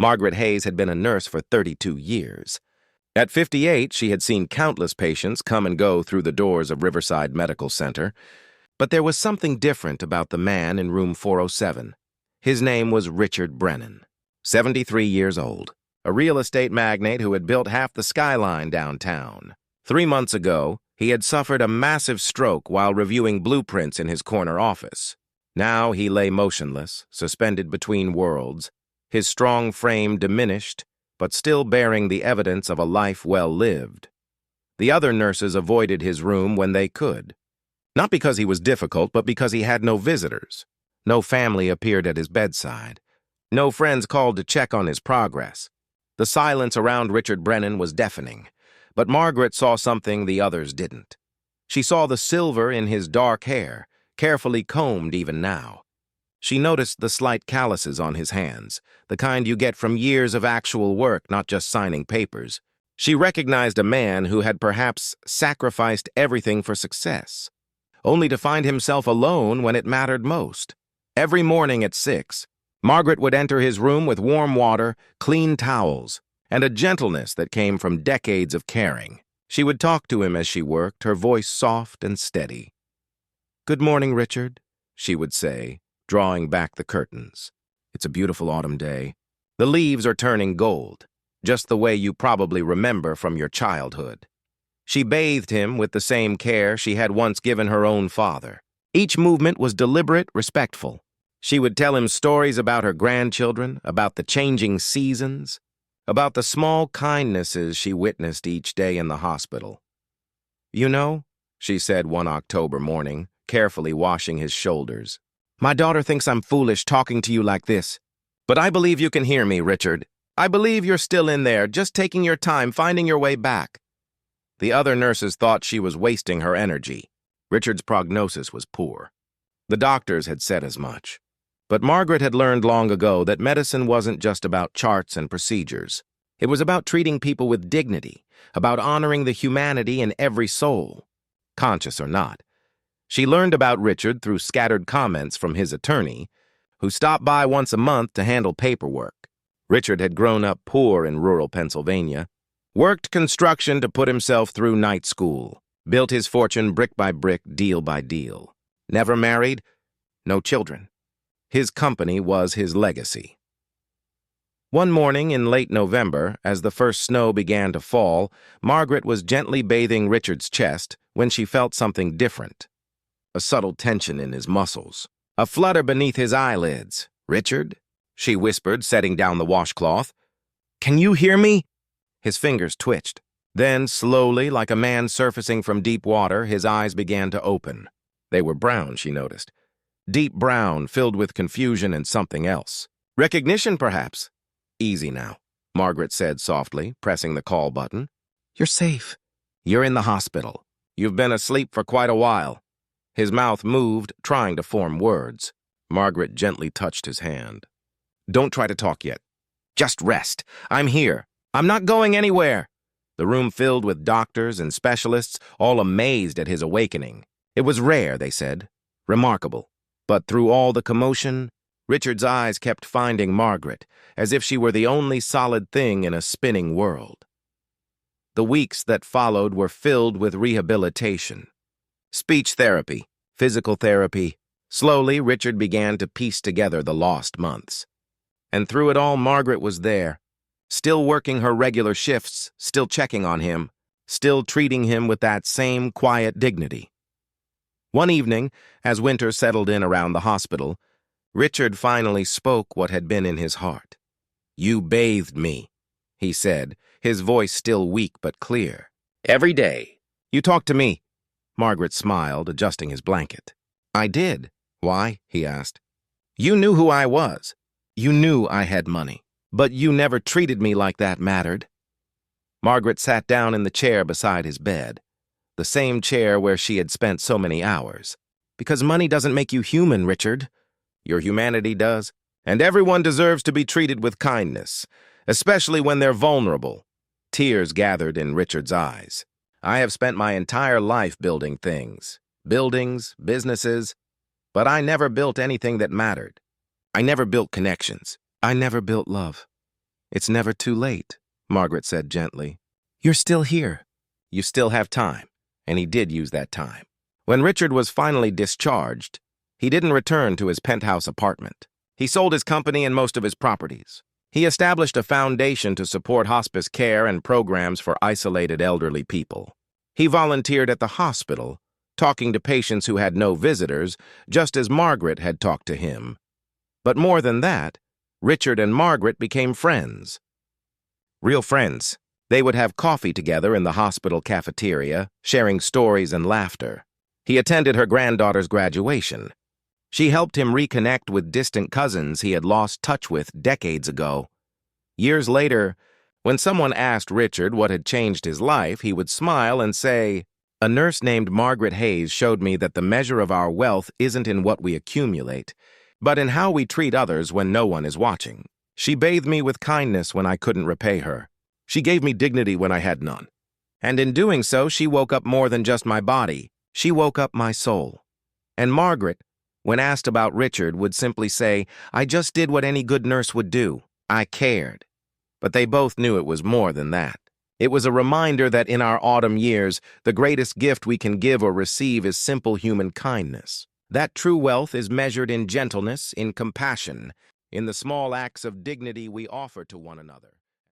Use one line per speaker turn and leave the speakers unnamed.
Margaret Hayes had been a nurse for 32 years. At 58, she had seen countless patients come and go through the doors of Riverside Medical Center, but there was something different about the man in room 407. His name was Richard Brennan, 73 years old, a real estate magnate who had built half the skyline downtown. 3 months ago, he had suffered a massive stroke while reviewing blueprints in his corner office. Now he lay motionless, suspended between worlds, his strong frame diminished, but still bearing the evidence of a life well lived. The other nurses avoided his room when they could. Not because he was difficult, but because he had no visitors. No family appeared at his bedside. No friends called to check on his progress. The silence around Richard Brennan was deafening, but Margaret saw something the others didn't. She saw the silver in his dark hair, carefully combed even now. She noticed the slight calluses on his hands, the kind you get from years of actual work, not just signing papers. She recognized a man who had perhaps sacrificed everything for success, only to find himself alone when it mattered most. Every morning at 6, Margaret would enter his room with warm water, clean towels, and a gentleness that came from decades of caring. She would talk to him as she worked, her voice soft and steady. "Good morning, Richard," she would say, drawing back the curtains. "It's a beautiful autumn day. The leaves are turning gold, just the way you probably remember from your childhood." She bathed him with the same care she had once given her own father. Each movement was deliberate, respectful. She would tell him stories about her grandchildren, about the changing seasons, about the small kindnesses she witnessed each day in the hospital. "You know," she said one October morning, carefully washing his shoulders, "my daughter thinks I'm foolish talking to you like this. But I believe you can hear me, Richard. I believe you're still in there, just taking your time, finding your way back." The other nurses thought she was wasting her energy. Richard's prognosis was poor. The doctors had said as much. But Margaret had learned long ago that medicine wasn't just about charts and procedures. It was about treating people with dignity, about honoring the humanity in every soul, conscious or not. She learned about Richard through scattered comments from his attorney, who stopped by once a month to handle paperwork. Richard had grown up poor in rural Pennsylvania, worked construction to put himself through night school, built his fortune brick by brick, deal by deal. Never married, no children. His company was his legacy. One morning in late November, as the first snow began to fall, Margaret was gently bathing Richard's chest when she felt something different. A subtle tension in his muscles, a flutter beneath his eyelids. "Richard?" she whispered, setting down the washcloth. "Can you hear me?" His fingers twitched. Then, slowly, like a man surfacing from deep water, his eyes began to open. They were brown, she noticed. Deep brown, filled with confusion and something else. Recognition, perhaps. "Easy now," Margaret said softly, pressing the call button. "You're safe. You're in the hospital. You've been asleep for quite a while." His mouth moved, trying to form words. Margaret gently touched his hand. "Don't try to talk yet. Just rest. I'm here. I'm not going anywhere." The room filled with doctors and specialists, all amazed at his awakening. It was rare, they said. Remarkable. But through all the commotion, Richard's eyes kept finding Margaret, as if she were the only solid thing in a spinning world. The weeks that followed were filled with rehabilitation. Speech therapy, physical therapy. Slowly, Richard began to piece together the lost months. And through it all, Margaret was there, still working her regular shifts, still checking on him, still treating him with that same quiet dignity. One evening, as winter settled in around the hospital, Richard finally spoke what had been in his heart. "You bathed me," he said, his voice still weak but clear. "Every day. You talked to me." Margaret smiled, adjusting his blanket. "I did." "Why?" he asked. "You knew who I was. You knew I had money. But you never treated me like that mattered." Margaret sat down in the chair beside his bed, the same chair where she had spent so many hours. "Because money doesn't make you human, Richard. Your humanity does. And everyone deserves to be treated with kindness, especially when they're vulnerable." Tears gathered in Richard's eyes. "I have spent my entire life building things, buildings, businesses, but I never built anything that mattered. I never built connections. I never built love. It's never too late, Margaret said gently. You're still here. You still have time. And he did use that time. When Richard was finally discharged, he didn't return to his penthouse apartment. He sold his company and most of his properties. He established a foundation to support hospice care and programs for isolated elderly people. He volunteered at the hospital, talking to patients who had no visitors, just as Margaret had talked to him. But more than that, Richard and Margaret became friends. Real friends. They would have coffee together in the hospital cafeteria, sharing stories and laughter. He attended her granddaughter's graduation. She helped him reconnect with distant cousins he had lost touch with decades ago. Years later, when someone asked Richard what had changed his life, he would smile and say, "A nurse named Margaret Hayes showed me that the measure of our wealth isn't in what we accumulate, but in how we treat others when no one is watching. She bathed me with kindness when I couldn't repay her. She gave me dignity when I had none. And in doing so, she woke up more than just my body. She woke up my soul." And Margaret, when asked about Richard, would simply say, "I just did what any good nurse would do. I cared." But they both knew it was more than that. It was a reminder that in our autumn years, the greatest gift we can give or receive is simple human kindness. That true wealth is measured in gentleness, in compassion, in the small acts of dignity we offer to one another.